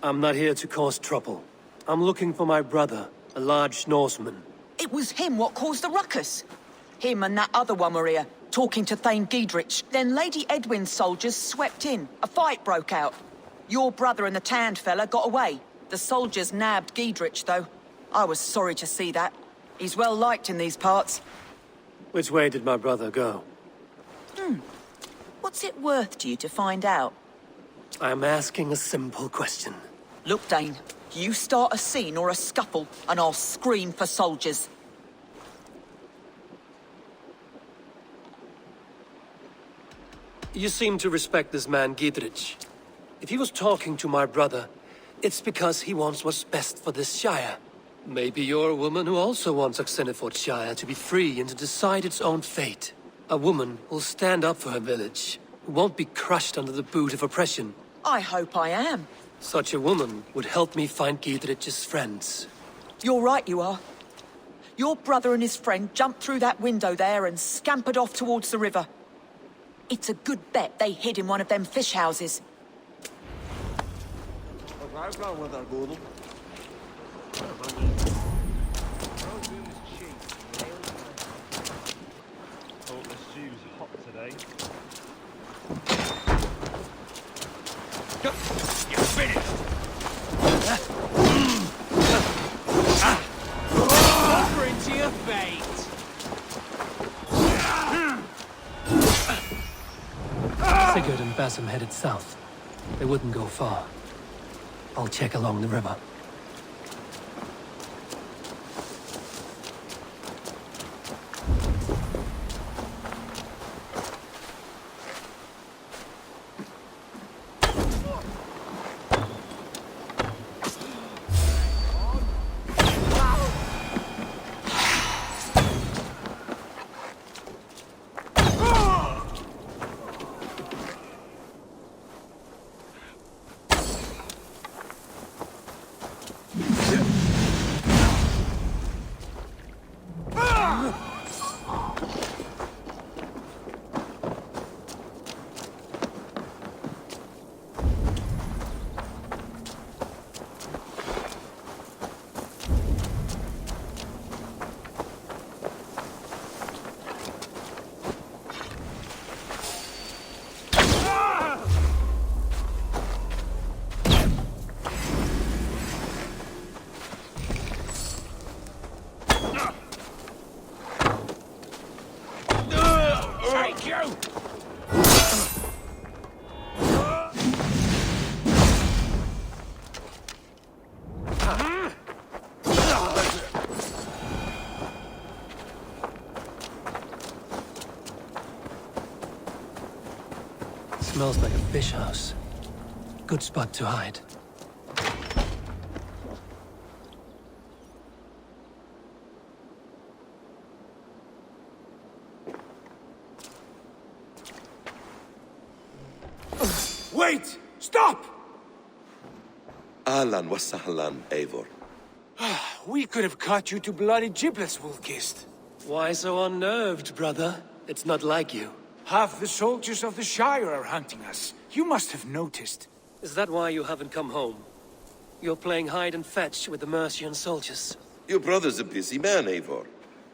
I'm not here to cause trouble. I'm looking for my brother, a large Norseman. It was him what caused the ruckus. Him and that other one were here, talking to Thane Giedrich. Then Lady Edwin's soldiers swept in. A fight broke out. Your brother and the tanned fella got away. The soldiers nabbed Giedrich, though. I was sorry to see that. He's well liked in these parts. Which way did my brother go? What's it worth to you to find out? I'm asking a simple question. Look, Dane, you start a scene or a scuffle, and I'll scream for soldiers. You seem to respect this man, Giedrich. If he was talking to my brother, it's because he wants what's best for this Shire. Maybe you're a woman who also wants Oxenford Shire to be free and to decide its own fate. A woman who'll stand up for her village, who won't be crushed under the boot of oppression. I hope I am. Such a woman would help me find Giedrich's friends. You're right, you are. Your brother and his friend jumped through that window there and scampered off towards the river. It's a good bet they hid in one of them fish houses. You're finished! Offering to your fate! Sigurd and Basim headed south. They wouldn't go far. I'll check along the river. Smells like a fish house. Good spot to hide. Wait! Stop! Ahlan wa sahlan, Eivor. We could have cut you to bloody giblets, Wolfkist. Why so unnerved, brother? It's not like you. Half the soldiers of the Shire are hunting us. You must have noticed. Is that why you haven't come home? You're playing hide and fetch with the Mercian soldiers. Your brother's a busy man, Eivor.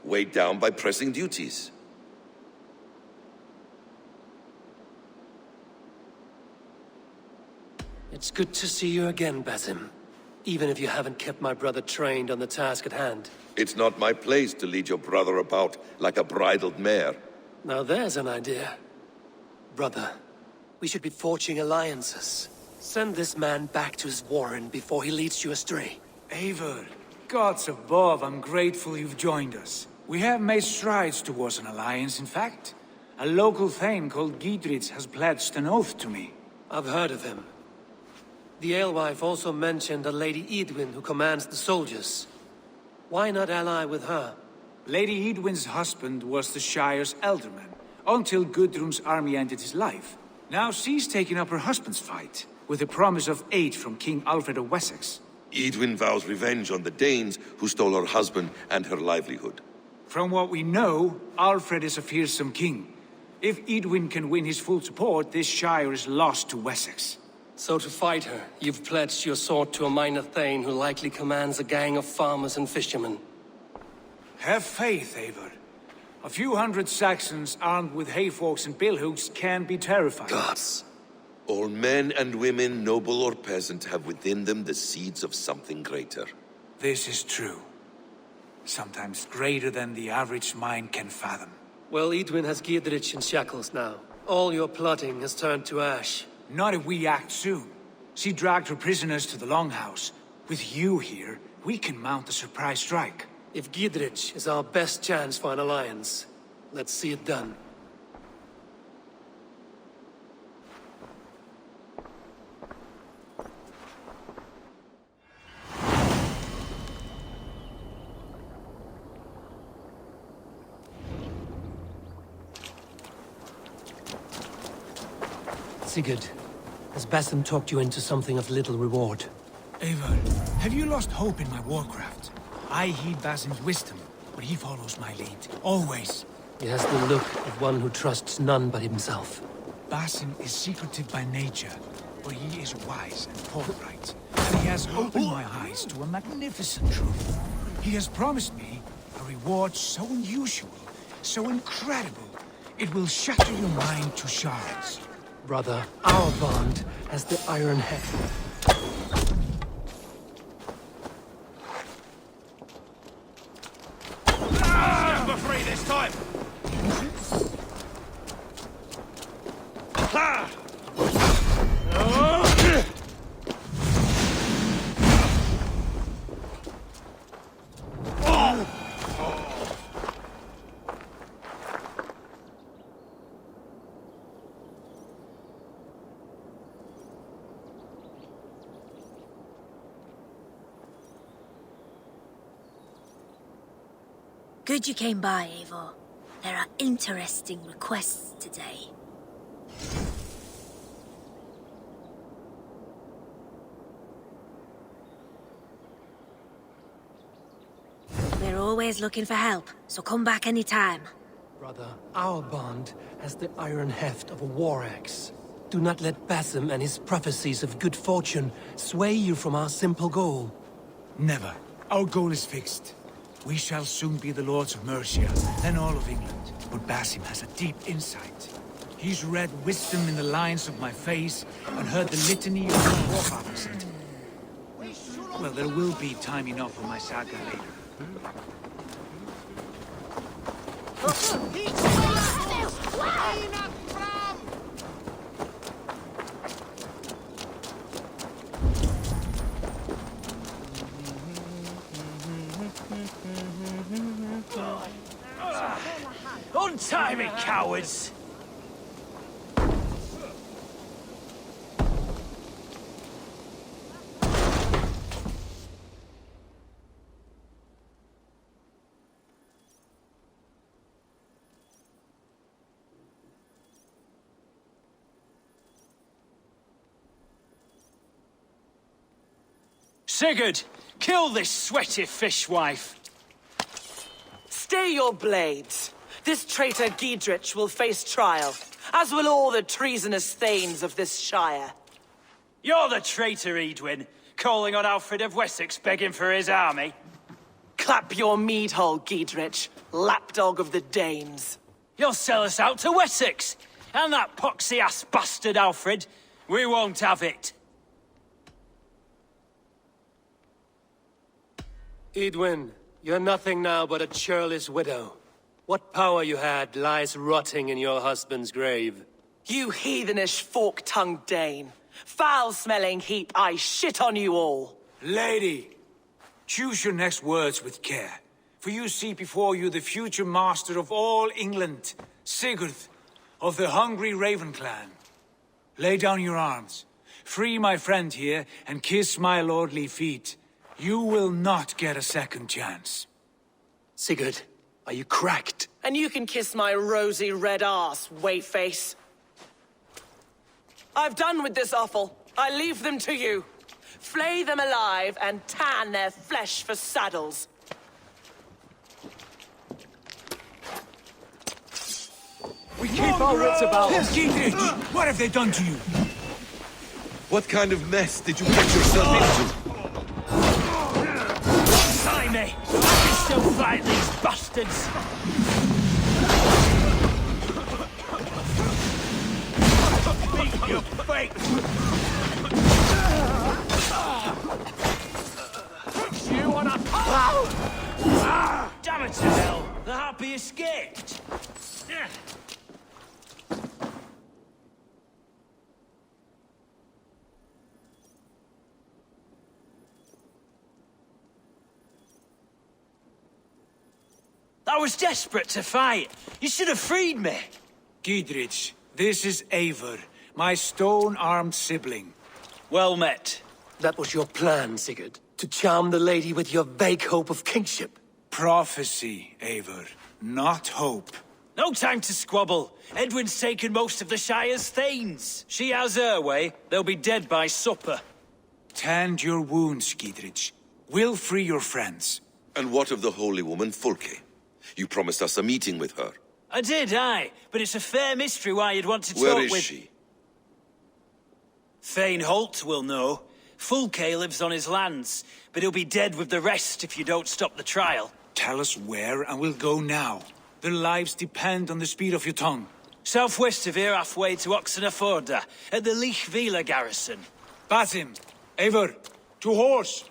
Weighed down by pressing duties. It's good to see you again, Basim. Even if you haven't kept my brother trained on the task at hand. It's not my place to lead your brother about like a bridled mare. Now there's an idea. Brother, we should be forging alliances. Send this man back to his warren before he leads you astray. Eivor, gods above, I'm grateful you've joined us. We have made strides towards an alliance, in fact. A local thane called Giedrich has pledged an oath to me. I've heard of him. The alewife also mentioned a Lady Edwin who commands the soldiers. Why not ally with her? Lady Edwin's husband was the Shire's elderman, until Gudrun's army ended his life. Now she's taking up her husband's fight, with the promise of aid from King Alfred of Wessex. Edwin vows revenge on the Danes who stole her husband and her livelihood. From what we know, Alfred is a fearsome king. If Edwin can win his full support, this Shire is lost to Wessex. So to fight her, you've pledged your sword to a minor thane who likely commands a gang of farmers and fishermen. Have faith, Eivor. A few hundred Saxons armed with hayforks and billhooks can be terrifying. Gods. All men and women, noble or peasant, have within them the seeds of something greater. This is true. Sometimes greater than the average mind can fathom. Well, Edwin has Giedrich in shackles now. All your plotting has turned to ash. Not if we act soon. She dragged her prisoners to the Longhouse. With you here, we can mount a surprise strike. If Giedrich is our best chance for an alliance, let's see it done. Sigurd, has Basim talked you into something of little reward? Eivor, have you lost hope in my warcraft? I heed Basim's wisdom, but he follows my lead. Always. He has the look of one who trusts none but himself. Basim is secretive by nature, but he is wise and forthright. And he has opened my eyes to a magnificent truth. He has promised me a reward so unusual, so incredible, it will shatter your mind to shards. Brother, our bond has the iron head. Stand for free this time! Good you came by, Eivor. There are interesting requests today. We're always looking for help, so come back anytime. Brother, our bond has the iron heft of a war axe. Do not let Basim and his prophecies of good fortune sway you from our simple goal. Never. Our goal is fixed. We shall soon be the lords of Mercia, then all of England. But Basim has a deep insight. He's read wisdom in the lines of my face and heard the litany of my forefathers. Well, there will be time enough for my saga later. Untie me, cowards! Sigurd, kill this sweaty fishwife! Stay your blades. This traitor Giedrich will face trial, as will all the treasonous thanes of this shire. You're the traitor, Edwin, calling on Alfred of Wessex begging for his army. Clap your mead hole, Giedrich, lapdog of the Danes. You'll sell us out to Wessex, and that poxy-ass bastard Alfred. We won't have it. Edwin, you're nothing now but a churlish widow. What power you had lies rotting in your husband's grave. You heathenish fork-tongued Dane. Foul-smelling heap, I shit on you all. Lady, choose your next words with care. For you see before you the future master of all England, Sigurd, of the hungry Raven clan. Lay down your arms. Free my friend here, and kiss my lordly feet. You will not get a second chance. Sigurd, are you cracked? And you can kiss my rosy red arse, wayface. I've done with this offal. I leave them to you. Flay them alive and tan their flesh for saddles. We keep our wits about us. Giedrich, what have they done to you? What kind of mess did you get yourself into? Blimey! I can still fight these bastards! Beat your face! You wanna... Damn it to hell! The harpy escaped! I was desperate to fight. You should have freed me. Giedrich, this is Eivor, my stone-armed sibling. Well met. That was your plan, Sigurd. To charm the lady with your vague hope of kingship. Prophecy, Eivor, not hope. No time to squabble. Edwin's taken most of the Shire's thanes. She has her way. They'll be dead by supper. Tend your wounds, Giedrich. We'll free your friends. And what of the holy woman Fulke? You promised us a meeting with her. I did, aye. But it's a fair mystery why you'd want to talk Where with... is she? Thane Holt will know. Fulke lives on his lands, but he'll be dead with the rest if you don't stop the trial. Tell us where, and we'll go now. Their lives depend on the speed of your tongue. Southwest of here, halfway to Oxenaforda, at the Lichvila garrison. Basim, Eivor, to horse!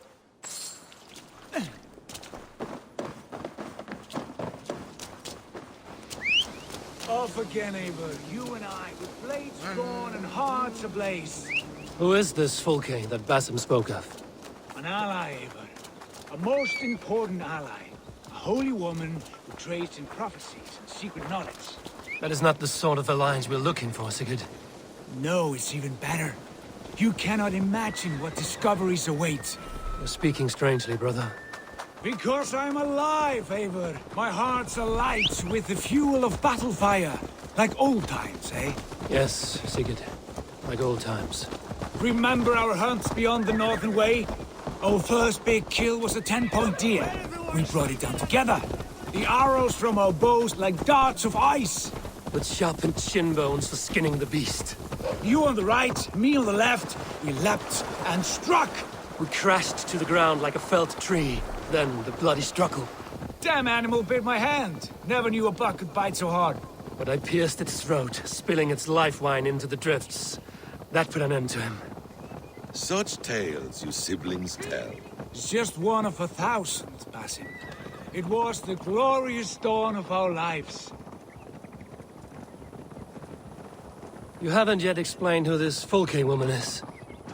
Off again, Eivor. You and I, with blades drawn and hearts ablaze. Who is this Fulke that Basim spoke of? An ally, Eivor. A most important ally. A holy woman who trades in prophecies and secret knowledge. That is not the sort of alliance we're looking for, Sigurd. No, it's even better. You cannot imagine what discoveries await. You're speaking strangely, brother. Because I'm alive, Eivor. My heart's alight with the fuel of battle fire. Like old times, eh? Yes, Sigurd. Like old times. Remember our hunts beyond the Northern Way? Our first big kill was a 10-point deer. We brought it down together. The arrows from our bows like darts of ice. With sharpened shin bones for skinning the beast. You on the right, me on the left. We leapt and struck. We crashed to the ground like a felled tree. Then the bloody struggle. Damn animal bit my hand. Never knew a buck could bite so hard. But I pierced its throat, spilling its life wine into the drifts. That put an end to him. Such tales you siblings tell. It's just one of 1,000, Basim. It was the glorious dawn of our lives. You haven't yet explained who this Fulke woman is.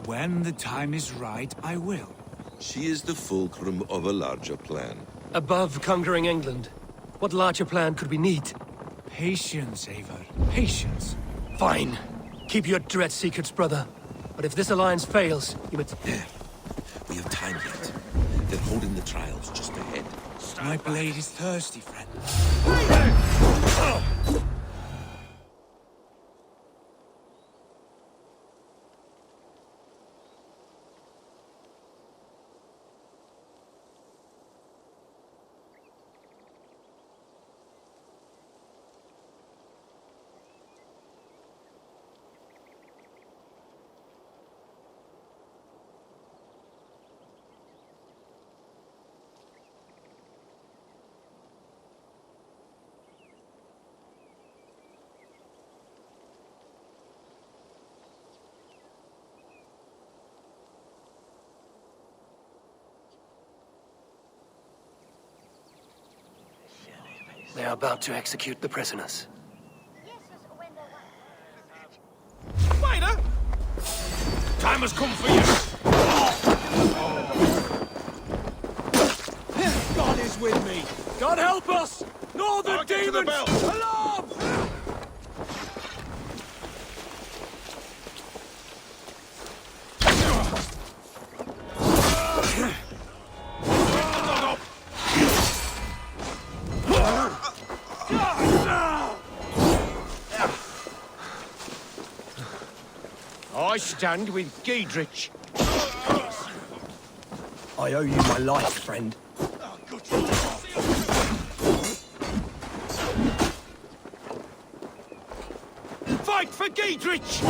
When the time is right, I will. She is the fulcrum of a larger plan. Above conquering England, what larger plan could we need? Patience, Eivor. Patience. Fine. Keep your dread secrets, brother. But if this alliance fails, you must... We have time yet. They're holding the trials just ahead. My blade is thirsty, friend. They are about to execute the prisoners. Waiter! Time has come for you! God is with me! God help us! Northern demons! Alarm! I stand with Giedrich. I owe you my life, friend. Fight for Giedrich!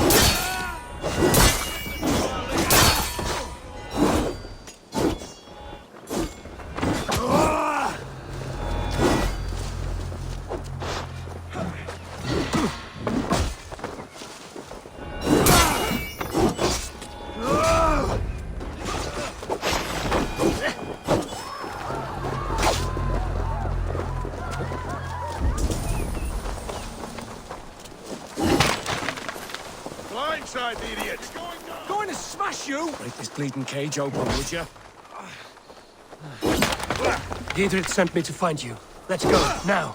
Break this bleeding cage open, would you? Giedrich sent me to find you. Let's go, now.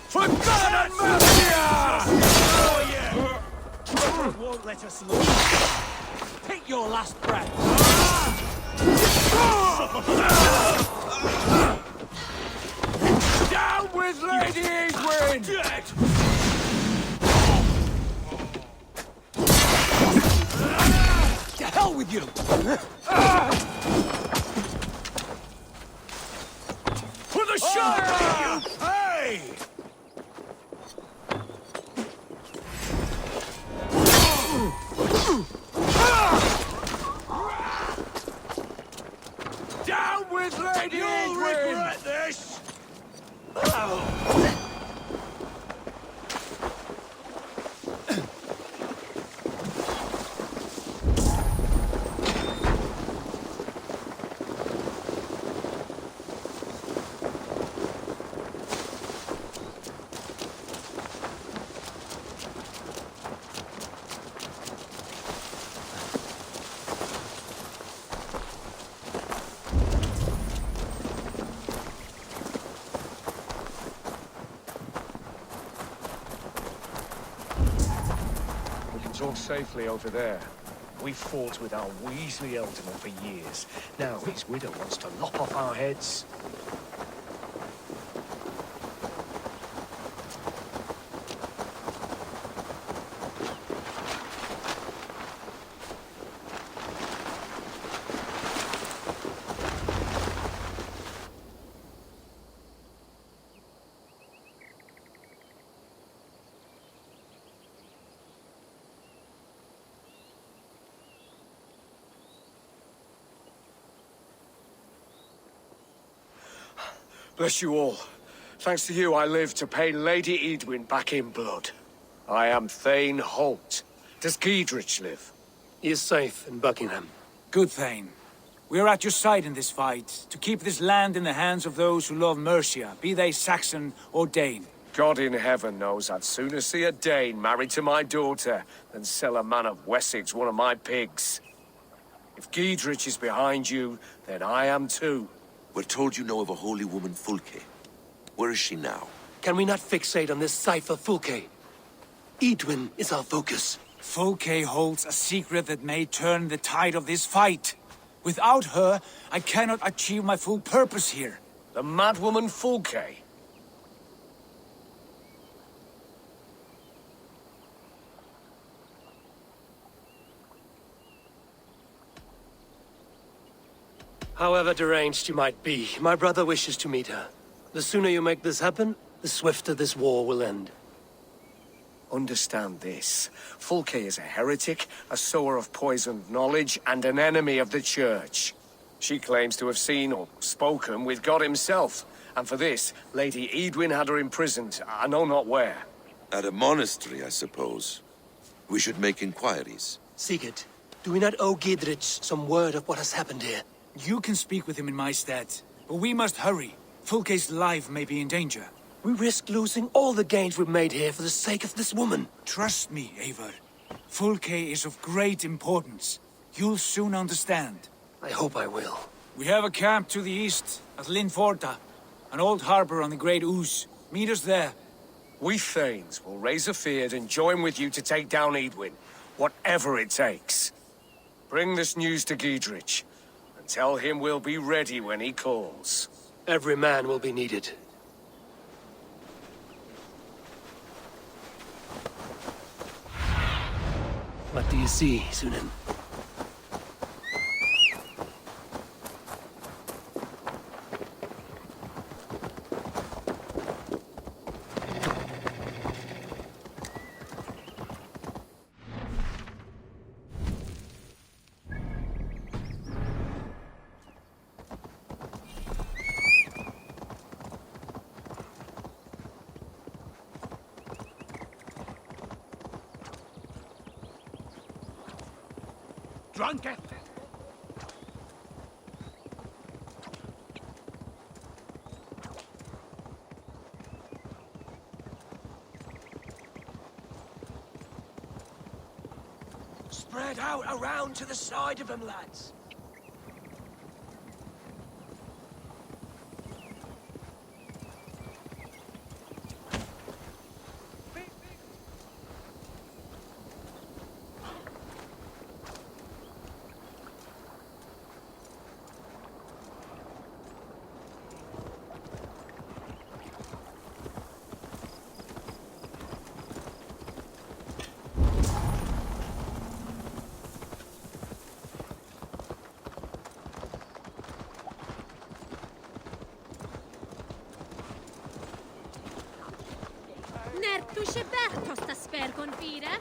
For God and mercy! Won't let us lose. Take your last breath. Down with Lady Edwin! Dead! To hell with you! For the Shire, you pay! Down with Lady Edwin! You'll regret this! All safely over there. We fought with our Weasley Elderman for years. Now his widow wants to lop off our heads. Bless you all. Thanks to you, I live to pay Lady Edwin back in blood. I am Thane Holt. Does Giedrich live? He is safe in Buckingham. Good Thane. We are at your side in this fight, to keep this land in the hands of those who love Mercia, be they Saxon or Dane. God in heaven knows I'd sooner see a Dane married to my daughter than sell a man of Wessex one of my pigs. If Giedrich is behind you, then I am too. We're told you know of a holy woman, Fulke. Where is she now? Can we not fixate on this cipher, Fulke? Edwin is our focus. Fulke holds a secret that may turn the tide of this fight. Without her, I cannot achieve my full purpose here. The madwoman Fulke? However deranged you might be, my brother wishes to meet her. The sooner you make this happen, the swifter this war will end. Understand this. Fulke is a heretic, a sower of poisoned knowledge, and an enemy of the Church. She claims to have seen or spoken with God himself, and for this, Lady Edwin had her imprisoned, I know not where. At a monastery, I suppose. We should make inquiries. Sigurd, do we not owe Giedrich some word of what has happened here? You can speak with him in my stead, but we must hurry. Fulke's life may be in danger. We risk losing all the gains we've made here for the sake of this woman. Trust me, Eivor. Fulke is of great importance. You'll soon understand. I hope I will. We have a camp to the east, at Linforta, an old harbor on the Great Ouse. Meet us there. We Thanes will raise a feard and join with you to take down Edwin, whatever it takes. Bring this news to Giedrich, and tell him we'll be ready when he calls. Every man will be needed. What do you see, Sunan? Drunken! Spread out around to the side of them, lads. Nertu się berto sta spergon fire?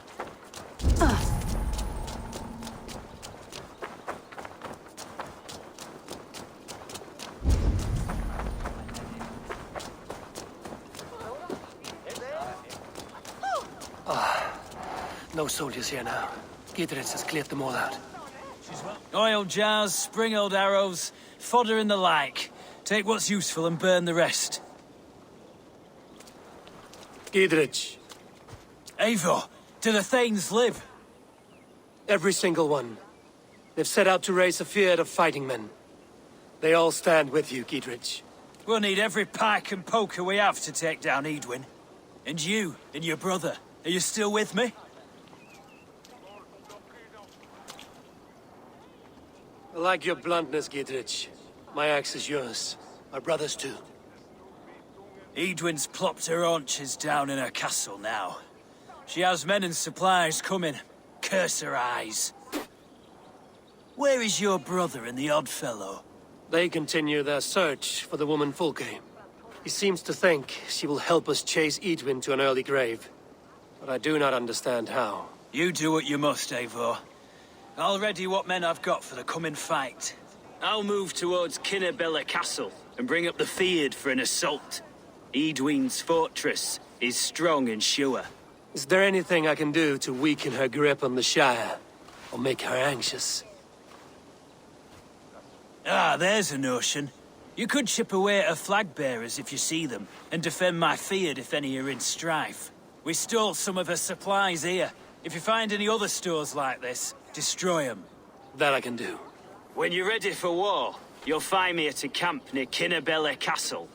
No soldiers here now. Gidritz has cleared them all out. Oil jars, spring-old arrows, fodder and the like. Take what's useful and burn the rest. Gidritz, Eivor, do the Thanes live? every single one. They've set out to raise a fear of fighting men. They all stand with you, Gidritz. We'll need every pike and poker we have to take down Edwin. And you, and your brother, are you still with me? I like your bluntness, Gidritz. My axe is yours. My brother's too. Edwin's plopped her haunches down in her castle now. She has men and supplies coming. Curse her eyes. Where is your brother and the odd fellow? They continue their search for the woman Fulke. He seems to think she will help us chase Edwin to an early grave. But I do not understand how. You do what you must, Eivor. I'll ready what men I've got for the coming fight. I'll move towards Kinnabella Castle and bring up the Fyrd for an assault. Edwin's fortress is strong and sure. Is there anything I can do to weaken her grip on the Shire? Or make her anxious? Ah, there's a notion. You could chip away at her flag bearers if you see them, and defend my Fyrd if any are in strife. We stole some of her supplies here. If you find any other stores like this, destroy them. That I can do. When you're ready for war, you'll find me at a camp near Kinnabella Castle.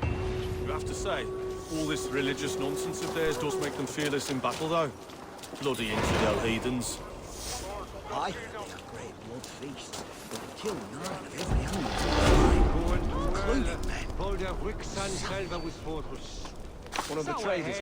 You have to say, all this religious nonsense of theirs does make them fearless in battle, though. Bloody infidel heathens. Aye, it's a great blood feast. But they kill 9 of every animal, including men. One of the traders